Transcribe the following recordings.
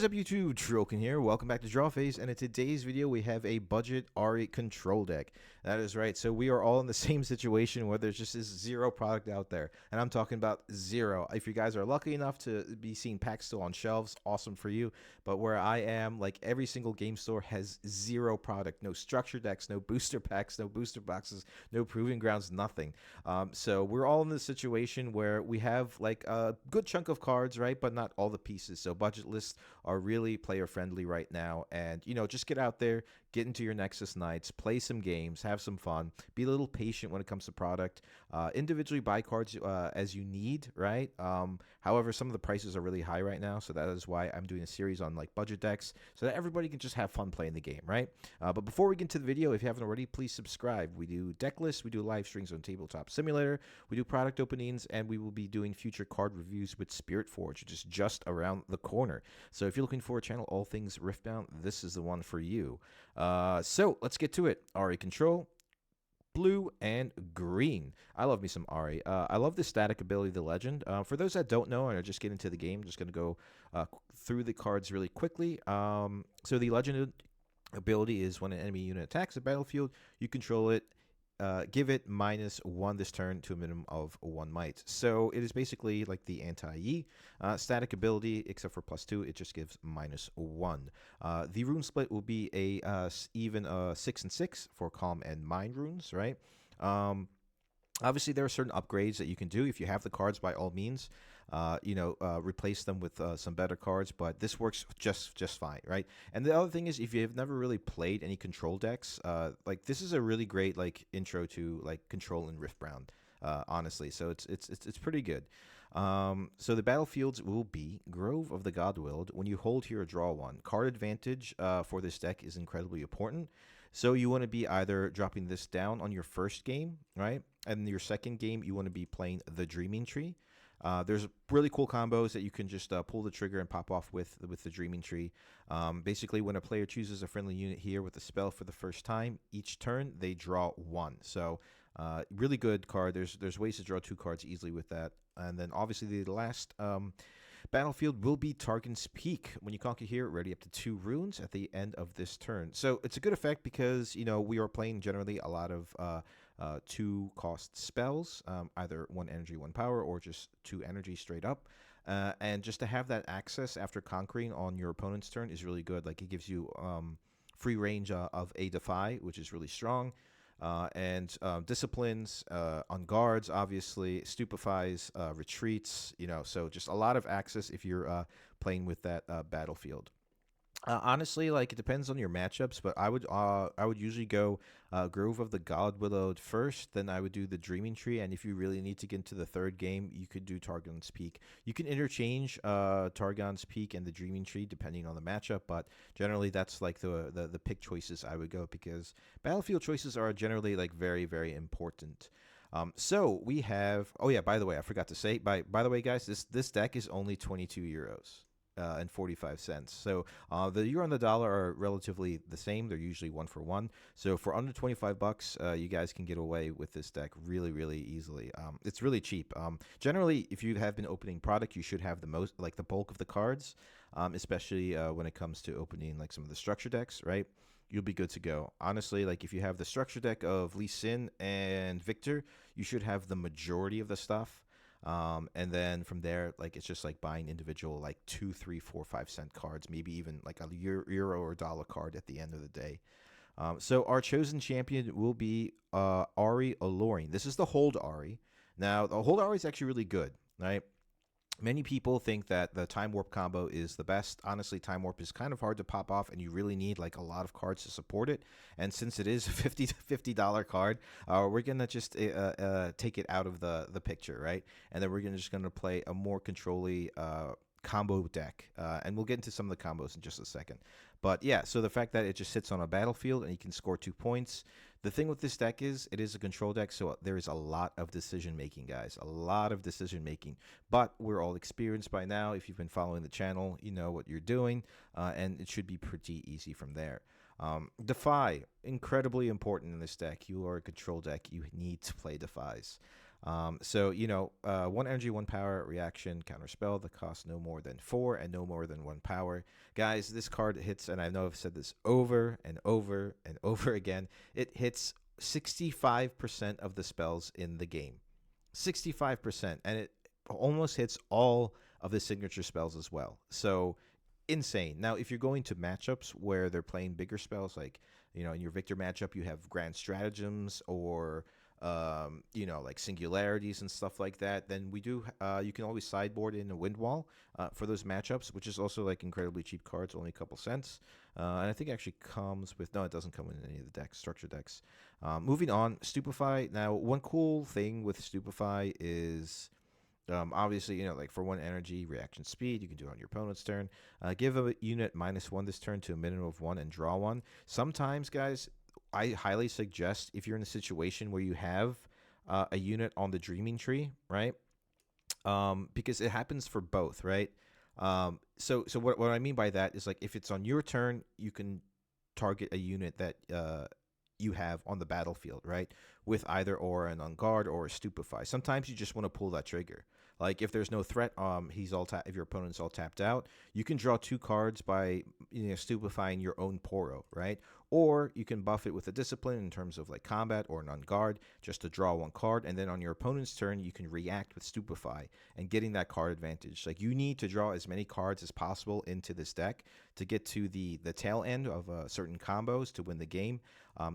What is up, YouTube? Troken here. Welcome back to Drawface, and in today's video we have a budget Ahri control deck. That is right. So we are all in the same situation where there's just this zero product out there, and I'm talking about zero. If you guys are lucky enough to be seeing packs still on shelves, awesome for you. But where I am, like every single game store has zero product, no structure decks, no booster packs, no booster boxes, no proving grounds, nothing. So we're all in this situation where we have like a good chunk of cards, right, but not all the pieces. So budget lists are really player friendly right now, and just get out there, get into your Nexus nights, play some games, have some fun, be a little patient when it comes to product, individually buy cards as you need, right? However, some of the prices are really high right now, so that is why I'm doing a series on like budget decks so that everybody can just have fun playing the game, right? But before we get into the video, if you haven't already, please subscribe. We do deck lists, we do live streams on Tabletop Simulator, we do product openings, and we will be doing future card reviews with Spirit Forge, which is just around the corner. So if you're looking for a channel all things Riftbound, this is the one for you. So let's get to it. Ahri Control, blue and green. I love me some Ahri. I love the static ability of the legend. For those that don't know and are just getting into the game, I'm just going to go through the cards really quickly. So the legend ability is when an enemy unit attacks the battlefield, you control it. Give it -1 this turn to a minimum of 1 might. So it is basically like the anti-Yi static ability, except for +2, it just gives -1. The rune split will be a even 6 and 6 for calm and mind runes, right? Obviously, there are certain upgrades that you can do if you have the cards. By all means, replace them with some better cards. But this works just fine, right? And the other thing is, if you've never really played any control decks, like this is a really great like intro to like control in Riftbound. Honestly, so it's pretty good. So the battlefields will be Grove of the Godwild. When you hold here, draw 1. Card advantage for this deck is incredibly important. So you want to be either dropping this down on your first game, right? And your second game, you want to be playing the Dreaming Tree. There's really cool combos that you can just pull the trigger and pop off with the Dreaming Tree. Basically, when a player chooses a friendly unit here with a spell for the first time, each turn they draw 1. So really good card. There's ways to draw 2 cards easily with that. And then obviously the last battlefield will be Targon's Peak. When you conquer here, ready up to 2 runes at the end of this turn. So it's a good effect because we are playing generally a lot of 2-cost spells, either 1 energy, 1 power, or just 2 energy straight up. And just to have that access after conquering on your opponent's turn is really good. Like it gives you free range of a defy, which is really strong. And disciplines on guards, obviously, stupefies, retreats, so just a lot of access if you're playing with that battlefield. Honestly, like it depends on your matchups, but I would usually go Grove of the Godwillowed first, then I would do the Dreaming Tree, and if you really need to get into the third game, you could do Targon's Peak. You can interchange Targon's Peak and the Dreaming Tree depending on the matchup, but generally that's like the pick choices I would go because battlefield choices are generally like very, very important. So we have, oh yeah, by the way, I forgot to say, by the way, guys, this deck is only 22 euros. And 45 cents. So the euro and the dollar are relatively the same. They're usually 1 for 1. So for under 25 bucks, you guys can get away with this deck really, really easily. It's really cheap. Generally, if you have been opening product, you should have the bulk of the cards, especially when it comes to opening like some of the structure decks, right? You'll be good to go. Honestly, like if you have the structure deck of Lee Sin and Victor, you should have the majority of the stuff. And then from there, like it's just like buying individual like 2, 3, 4, 5 cent cards, maybe even like a euro or dollar card at the end of the day. So our chosen champion will be Ahri Alluring. This is the Hold Ahri. Now the Hold Ahri is actually really good, right? Many people think that the Time Warp combo is the best. Honestly, Time Warp is kind of hard to pop off, and you really need like a lot of cards to support it. And since it is a $50 card, we're gonna just take it out of the picture, right? And then we're just gonna play a more controlly combo deck, and we'll get into some of the combos in just a second. But yeah, so the fact that it just sits on a battlefield and you can score 2 points. The thing with this deck is it is a control deck, so there is a lot of decision making, guys. A lot of decision making. But we're all experienced by now. If you've been following the channel, you know what you're doing, and it should be pretty easy from there. Defy, incredibly important in this deck. You are a control deck. You need to play Defies. So, one energy, one power, reaction, counter spell that costs no more than four and no more than one power. Guys, this card hits, and I know I've said this over and over and over again, it hits 65% of the spells in the game. 65%. And it almost hits all of the signature spells as well. So insane. Now, if you're going to matchups where they're playing bigger spells, like, in your Victor matchup, you have Grand Stratagems or, like singularities and stuff like that, then you can always sideboard in a Wind Wall for those matchups, which is also like incredibly cheap cards, only a couple cents. And I think it actually comes with, no, it doesn't come in any of the decks, structure decks. Moving on, Stupefy. Now, one cool thing with Stupefy is obviously, like for one energy, reaction speed, you can do it on your opponent's turn. Give a unit -1 this turn to a minimum of one and draw one. Sometimes, guys, I highly suggest if you're in a situation where you have a unit on the Dreaming Tree, right? Because it happens for both, right? So what I mean by that is like if it's on your turn, you can target a unit that you have on the battlefield, right? With either or an on guard or a stupefy. Sometimes you just want to pull that trigger. Like if there's no threat, if your opponent's all tapped out, you can draw two cards by stupefying your own Poro, right? Or you can buff it with a discipline in terms of like combat or an on guard just to draw one card, and then on your opponent's turn you can react with stupefy and getting that card advantage. Like you need to draw as many cards as possible into this deck to get to the tail end of certain combos to win the game.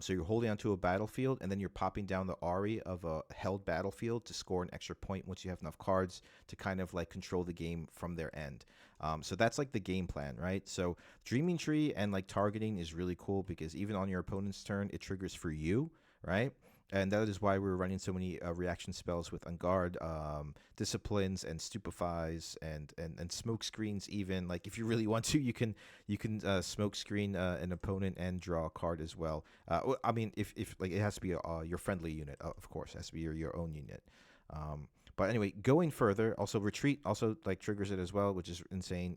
So you're holding onto a battlefield, and then you're popping down the Ahri of a held battlefield to score an extra point once you have enough cards to kind of like control the game from their end. So that's like the game plan, right? So Dreaming Tree and like targeting is really cool because even on your opponent's turn, it triggers for you, right? And that is why we're running so many reaction spells with Unguard, disciplines, and stupefies, and smoke screens. Even like if you really want to, you can smoke screen an opponent and draw a card as well. I mean, if like it has to be your friendly unit, of course, it has to be your own unit. But anyway, going further, also retreat also like triggers it as well, which is insane.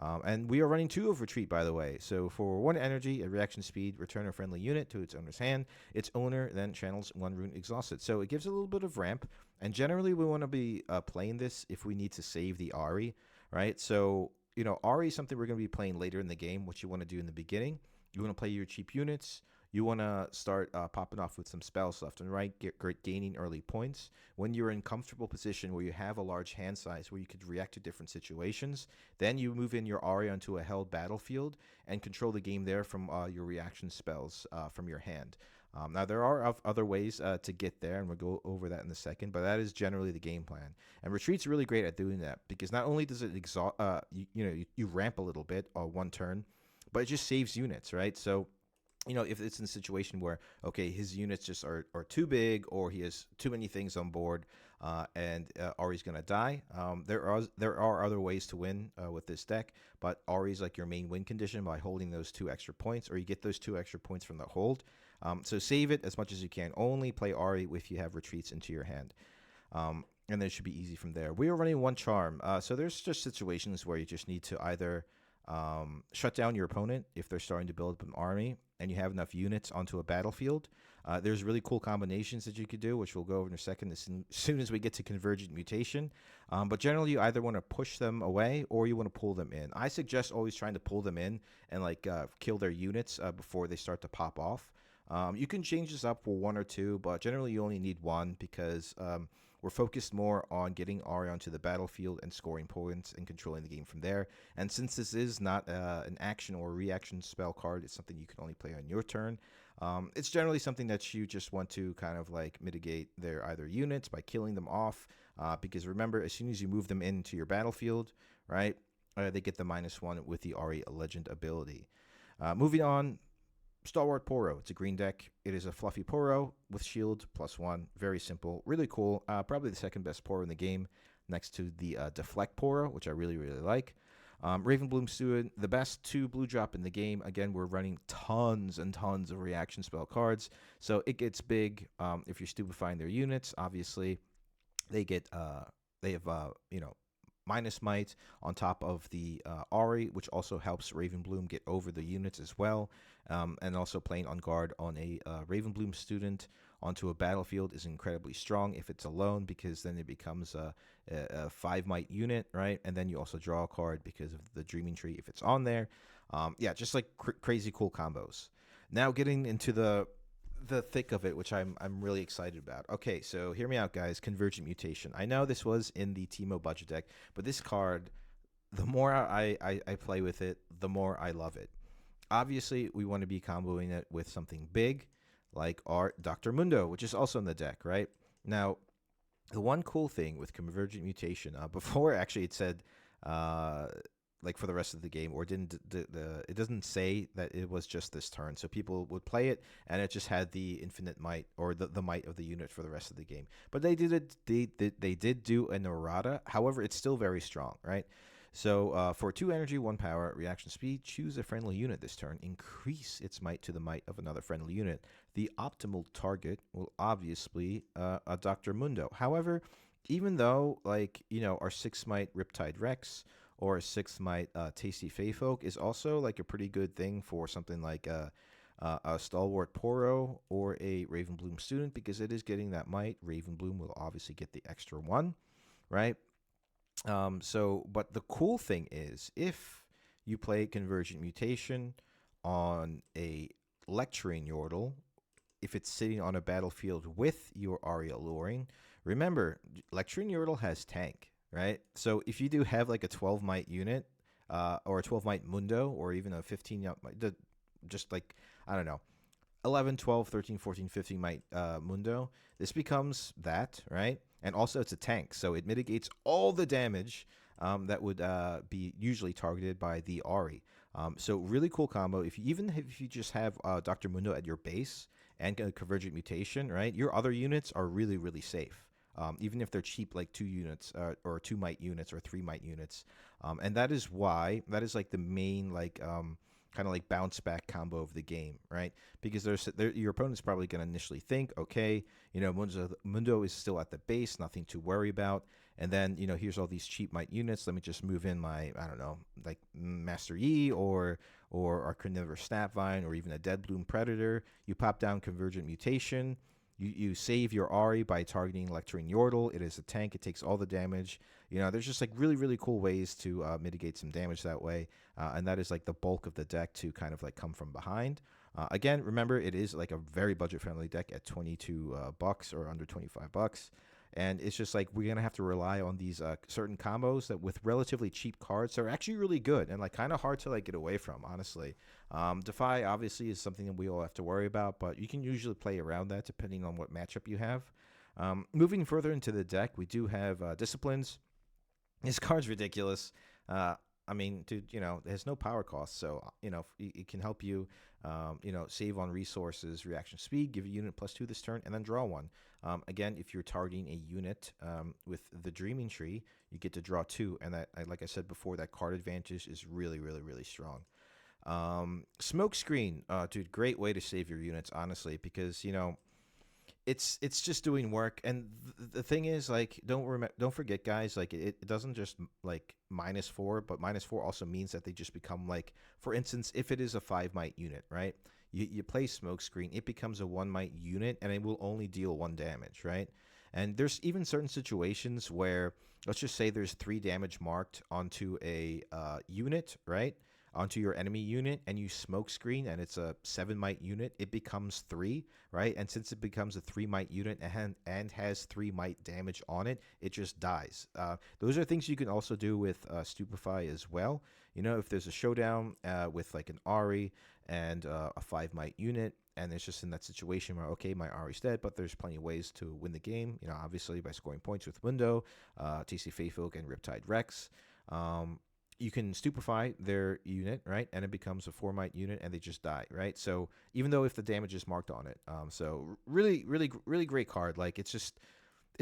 And we are running 2 of retreat, by the way. So for 1 energy, a reaction speed, return a friendly unit to its owner's hand. Its owner then channels 1 rune exhausted. So it gives a little bit of ramp. And generally, we want to be playing this if we need to save the Ahri, right? So Ahri is something we're going to be playing later in the game. What you want to do in the beginning, you want to play your cheap units. You want to start popping off with some spells left and right, gaining early points. When you're in comfortable position where you have a large hand size where you could react to different situations, then you move in your Ahri onto a held battlefield and control the game there from your reaction spells from your hand. Now, there are other ways to get there, and we'll go over that in a second, but that is generally the game plan. And Retreat's really great at doing that because not only does it you ramp a little bit one turn, but it just saves units, right? So if it's in a situation where, okay, his units just are too big or he has too many things on board and Ahri's going to die, there are other ways to win with this deck, but Ahri's like your main win condition by holding those 2 extra points, or you get those 2 extra points from the hold. So save it as much as you can. Only play Ahri if you have retreats into your hand. And then it should be easy from there. We are running 1 charm. So there's just situations where you just need to either shut down your opponent if they're starting to build up an army and you have enough units onto a battlefield. There's really cool combinations that you could do, which we'll go over in a second as soon as we get to Convergent Mutation. But generally, you either want to push them away or you want to pull them in. I suggest always trying to pull them in and like kill their units before they start to pop off. You can change this up for 1 or 2, but generally you only need 1 because we're focused more on getting Ahri onto the battlefield and scoring points and controlling the game from there. And since this is not an action or reaction spell card, it's something you can only play on your turn. It's generally something that you just want to kind of like mitigate their either units by killing them off. Because remember, as soon as you move them into your battlefield, right, they get the -1 with the Ahri Legend ability. Moving on. Stalwart Poro. It's a green deck. It is a fluffy Poro with shield +1. Very simple. Really cool. Probably the second best Poro in the game next to the Deflect Poro, which I really, really like. Ravenbloom Student, the best 2 blue drop in the game. Again, we're running tons and tons of reaction spell cards. So it gets big if you're stupefying their units. Obviously, they have minus might on top of the Ahri, which also helps Ravenbloom get over the units as well. And also playing on guard on a Ravenbloom student onto a battlefield is incredibly strong if it's alone, because then it becomes a 5 might unit, right? And then you also draw a card because of the Dreaming Tree if it's on there. Yeah, just like crazy cool combos. Now getting into the thick of it, which I'm really excited about. Okay, so hear me out, guys. Convergent Mutation. I know this was in the Teemo budget deck, but this card, the more I play with it, the more I love it. Obviously, we want to be comboing it with something big, like our Dr. Mundo, which is also in the deck, right? Now, the one cool thing with Convergent Mutation, before actually it said, uh, like for the rest of the game, or didn't it doesn't say that it was just this turn. So people would play it, and it just had the infinite might, or the might of the unit for the rest of the game. But they did do an errata. However, it's still very strong, right? So for 2 energy, 1 power, reaction speed, choose a friendly unit this turn. Increase its might to the might of another friendly unit. The optimal target will obviously a Dr. Mundo. However, even though, like, our 6 might Riptide Rex or a 6 might Tasty Feyfolk is also like a pretty good thing for something like a Stalwart Poro or a Ravenbloom student, because it is getting that might. Ravenbloom will obviously get the extra 1, right? But the cool thing is, if you play Convergent Mutation on a Lecturing Yordle, if it's sitting on a battlefield with your Ahri Alluring, remember, Lecturing Yordle has tank, right? So if you do have like a 12 might unit, or a 12 might Mundo, or even a 15 might, just like, I don't know, 11, 12, 13, 14, 15 might Mundo, this becomes that, right? And also it's a tank, so it mitigates all the damage that would be usually targeted by the Ahri. So really cool combo. Even if you just have Dr. Mundo at your base and a Convergent Mutation, right? Your other units are really, really safe. Even if they're cheap, like 2 units or 2 might units or 3 might units. And that is why, that is like the main, like, kind of like bounce back combo of the game, right? Because your opponent's probably going to initially think, okay, Mundo is still at the base, nothing to worry about. And then, here's all these cheap might units. Let me just move in my, I don't know, like Master Yi or our Carnivorous Snapvine, or even a Dead Bloom Predator. You pop down Convergent Mutation. You save your Ahri by targeting Lecturing Yordle. It is a tank. It takes all the damage. There's just like really, really cool ways to mitigate some damage that way. And that is like the bulk of the deck to kind of like come from behind. Again, remember, it is like a very budget-friendly deck at 22 bucks or under 25 bucks. And it's just like we're going to have to rely on these certain combos that with relatively cheap cards are actually really good and like kind of hard to like get away from, honestly. Defy obviously is something that we all have to worry about, but you can usually play around that depending on what matchup you have. Moving further into the deck, we do have Disciplines. This card's ridiculous. I mean, dude, it has no power cost, so it can help you, save on resources, reaction speed, give a unit +2 this turn, and then draw 1. Again, if you're targeting a unit with the Dreaming Tree, you get to draw 2, and that, like I said before, that card advantage is really, really, really strong. Smokescreen, dude, great way to save your units, honestly, because it's just doing work. And the thing is, like, don't forget, guys, like it doesn't just like -4, but -4 also means that they just become like, for instance, if it is a 5 might unit, right? You play Smokescreen, it becomes a 1 might unit, and it will only deal 1 damage, right? And there's even certain situations where, let's just say there's 3 damage marked onto a unit, right? Onto your enemy unit, and you Smokescreen, and it's a 7 might unit, it becomes 3, right? And since it becomes a 3 might unit and has 3 might damage on it, it just dies. Those are things you can also do with Stupefy as well. If there's a showdown with like an Ahri and a 5 might unit, and it's just in that situation where, okay, my Ahri's dead, but there's plenty of ways to win the game, obviously by scoring points with Mundo, TC Feyfolk, and Riptide Rex. You can Stupefy their unit, right? And it becomes a 4 might unit, and they just die, right? So even though if the damage is marked on it. So really, really, really great card. Like, it's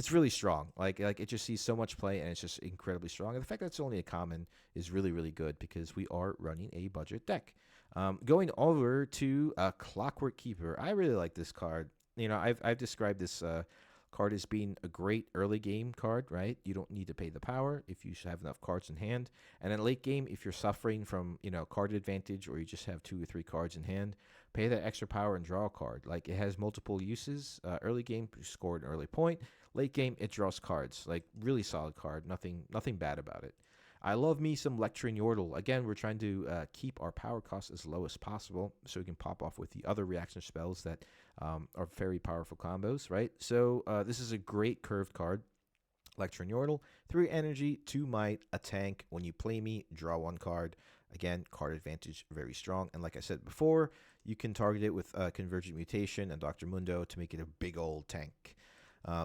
really strong. Like it just sees so much play, and it's just incredibly strong. And the fact that it's only a common is really, really good, because we are running a budget deck. Going over to Clockwork Keeper. I really like this card. I've described this card as being a great early game card, right? You don't need to pay the power if you have enough cards in hand. And in late game, if you're suffering from, card advantage, or you just have 2 or 3 cards in hand, pay that extra power and draw a card. Like it has multiple uses. Early game, you score an early point. Late game, it draws cards. Like really solid card. Nothing bad about it. I love me some Lecturing Yordle. Again, we're trying to keep our power cost as low as possible so we can pop off with the other reaction spells that are very powerful combos, right? So this is a great curved card. Lecturing Yordle, 3 energy, 2 might, a tank. When you play me, draw 1 card. Again, card advantage very strong. And like I said before, you can target it with Convergent Mutation and Dr. Mundo to make it a big old tank.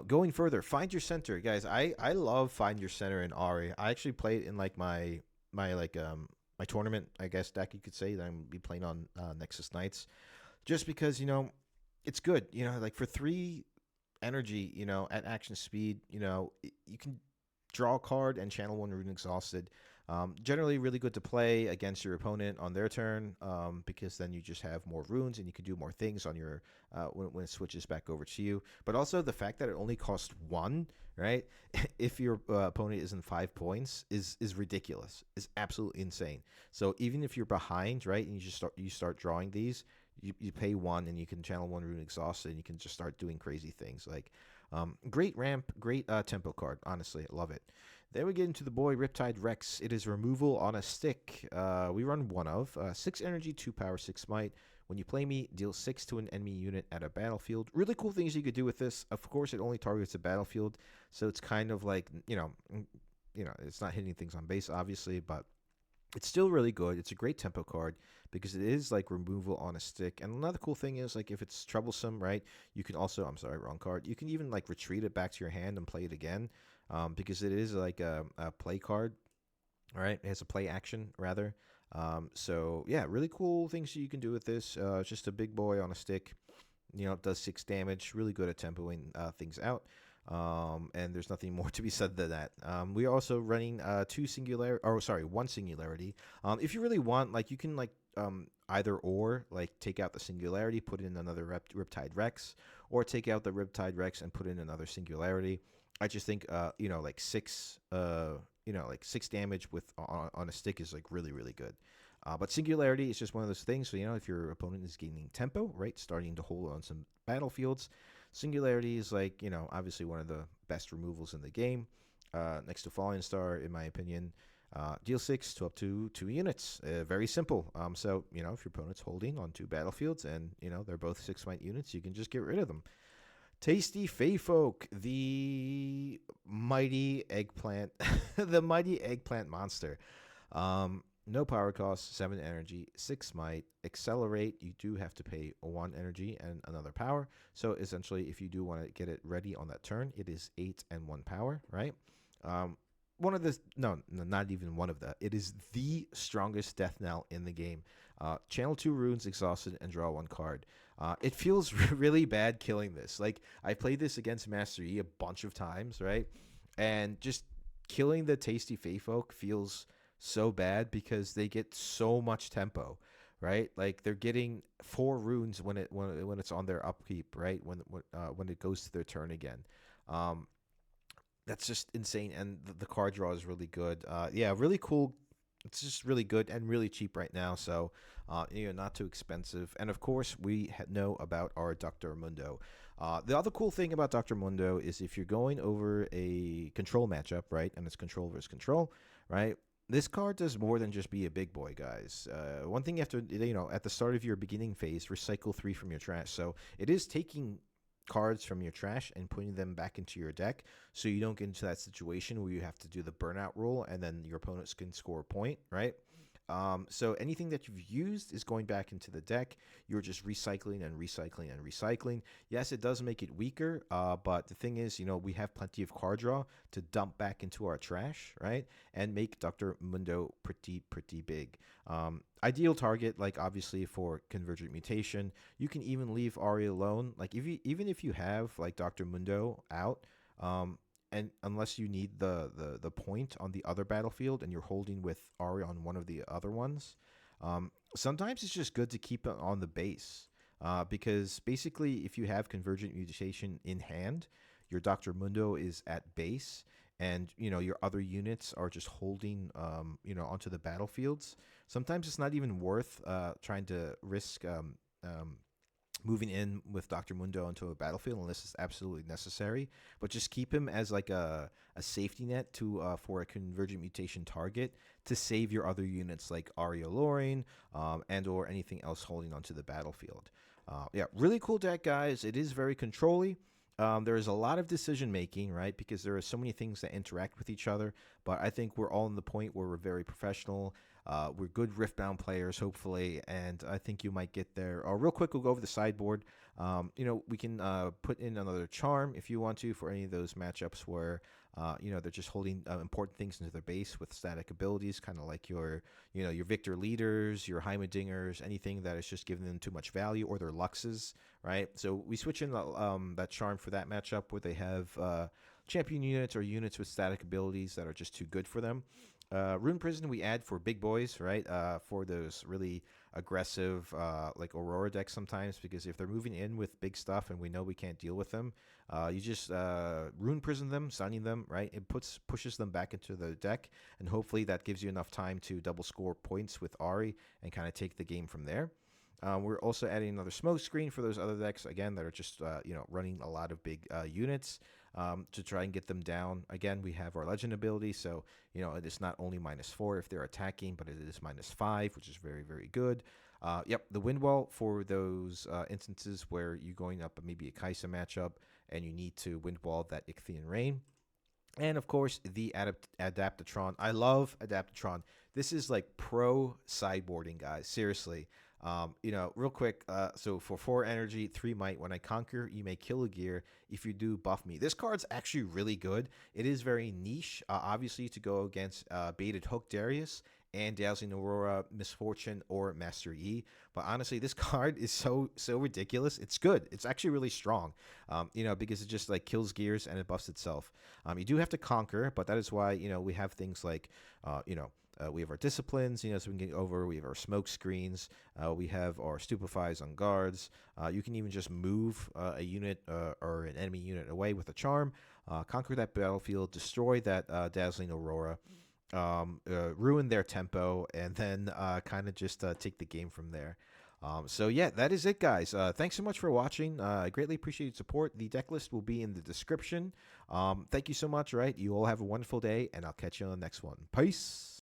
Going further, Find Your Center, guys. I love Find Your Center in Ahri. I actually play it in like my tournament, I guess deck you could say that I'm gonna be playing on Nexus Knights, just because it's good. Like for 3 energy, at action speed, you can draw a card and channel 1 Rune Exhausted. Generally, really good to play against your opponent on their turn, because then you just have more runes and you can do more things on your when it switches back over to you. But also the fact that it only costs 1, right? If your opponent is in 5 points, is ridiculous. Is absolutely insane. So even if you're behind, right, and you start drawing these, you pay 1 and you can channel 1 Rune Exhausted and you can just start doing crazy things. Like great ramp, great tempo card. Honestly, I love it. Then we get into the boy Riptide Rex. It is removal on a stick. We run 1 of 6 energy, 2 power, 6 might. When you play me, deal 6 to an enemy unit at a battlefield. Really cool things you could do with this. Of course, it only targets a battlefield, so it's kind of like it's not hitting things on base, obviously, but it's still really good. It's a great tempo card because it is like removal on a stick. And another cool thing is like if it's troublesome, right? You can also, I'm sorry, wrong card. You can even like retreat it back to your hand and play it again, because it is like a play card, right? It has a play action rather. So yeah, really cool things you can do with this. It's just a big boy on a stick. It does 6 damage. Really good at tempoing things out. And there's nothing more to be said than that. We are also running 1 singularity. If you really want, like you can either or, like take out the singularity, put in another Riptide Rex, or take out the Riptide Rex and put in another singularity. I just think like 6 like 6 damage with on a stick is like really really good. But singularity is just one of those things. So if your opponent is gaining tempo, right, starting to hold on some battlefields, singularity is like obviously one of the best removals in the game, next to Falling Star in my opinion. Deal 6 to up to 2 units. Very simple. So if your opponent's holding on 2 battlefields and they're both 6 might units, you can just get rid of them. Tasty Feyfolk, the mighty eggplant, the mighty eggplant monster. No power cost, 7 energy, 6 might. Accelerate, you do have to pay 1 energy and another power. So essentially, if you do want to get it ready on that turn, it is 8 and 1 power, right? One of the no, not even one of the. It is the strongest death knell in the game. Channel 2 runes, exhausted, and draw 1 card. It feels really bad killing this. Like I played this against Master Yi a bunch of times, right? And just killing the Tasty Feyfolk feels so bad because they get so much tempo, right? Like they're getting 4 runes when it's on their upkeep, right? When it goes to their turn again. That's just insane, and the card draw is really good. Yeah, really cool. It's just really good and really cheap right now, so not too expensive. And of course, we know about our Dr. Mundo. The other cool thing about Dr. Mundo is if you're going over a control matchup, right, and it's control versus control, right, this card does more than just be a big boy, guys. One thing you have to, at the start of your beginning phase, recycle 3 from your trash. So it is taking cards from your trash and putting them back into your deck, so you don't get into that situation where you have to do the burnout rule and then your opponents can score a point, right? So anything that you've used is going back into the deck. You're just recycling and recycling and recycling. Yes, it does make it weaker, but the thing is, we have plenty of card draw to dump back into our trash, right? And make Dr. Mundo pretty big. Ideal target, like obviously for Convergent Mutation. You can even leave Ahri alone. Like even if you have like Dr. Mundo out, and unless you need the point on the other battlefield and you're holding with Ahri on one of the other ones, sometimes it's just good to keep it on the base. Because basically, if you have Convergent Mutation in hand, your Dr. Mundo is at base, and your other units are just holding onto the battlefields. Sometimes it's not even worth trying to risk moving in with Dr. Mundo into a battlefield unless it's absolutely necessary. But just keep him as like a safety net to for a convergent mutation target to save your other units like Ahri Lorraine and or anything else holding onto the battlefield. Yeah, really cool deck, guys. It is very controlly. There is a lot of decision making, right? Because there are so many things that interact with each other. But I think we're all in the point where we're very professional. We're good Riftbound players, hopefully, and I think you might get there. Real quick, we'll go over the sideboard. We can put in another charm if you want to for any of those matchups where they're just holding important things into their base with static abilities, kind of like your Victor Leaders, your Heimerdingers, anything that is just giving them too much value, or their Luxes, right? So we switch in that charm for that matchup where they have champion units or units with static abilities that are just too good for them. Rune Prison we add for big boys, right? For those really aggressive, like Aurora decks sometimes, because if they're moving in with big stuff and we know we can't deal with them, you just Rune Prison them, sunning them, right? It pushes them back into the deck, and hopefully that gives you enough time to double score points with Ahri and kind of take the game from there. We're also adding another smoke screen for those other decks, again, that are just running a lot of big units to try and get them down. Again, we have our legend ability, so it is not only -4 if they're attacking, but it is -5, which is very, very good. Yep, the wind wall for those instances where you're going up maybe a Kaisa matchup and you need to wind wall that Ichthian Rain. And of course, the Adaptatron. I love Adaptatron. This is like pro sideboarding, guys. Seriously. Real quick. So for 4 energy, 3 might, when I conquer, you may kill a gear. If you do, buff me. This card's actually really good. It is very niche, obviously, to go against Baited Hook Darius and Dazzling Aurora, Misfortune, or Master Yi. But honestly, this card is so ridiculous. It's good. It's actually really strong, because it just like kills gears and it buffs itself. You do have to conquer, but that is why, we have things like, we have our disciplines, so we can get over. We have our smoke screens. We have our stupefies on guards. You can even just move a unit or an enemy unit away with a charm, conquer that battlefield, destroy that Dazzling Aurora, ruin their tempo, and then kind of just take the game from there. So yeah, that is it, guys. Thanks so much for watching. I greatly appreciate your support. The deck list will be in the description. Thank you so much. Right, you all have a wonderful day, and I'll catch you on the next one. Peace.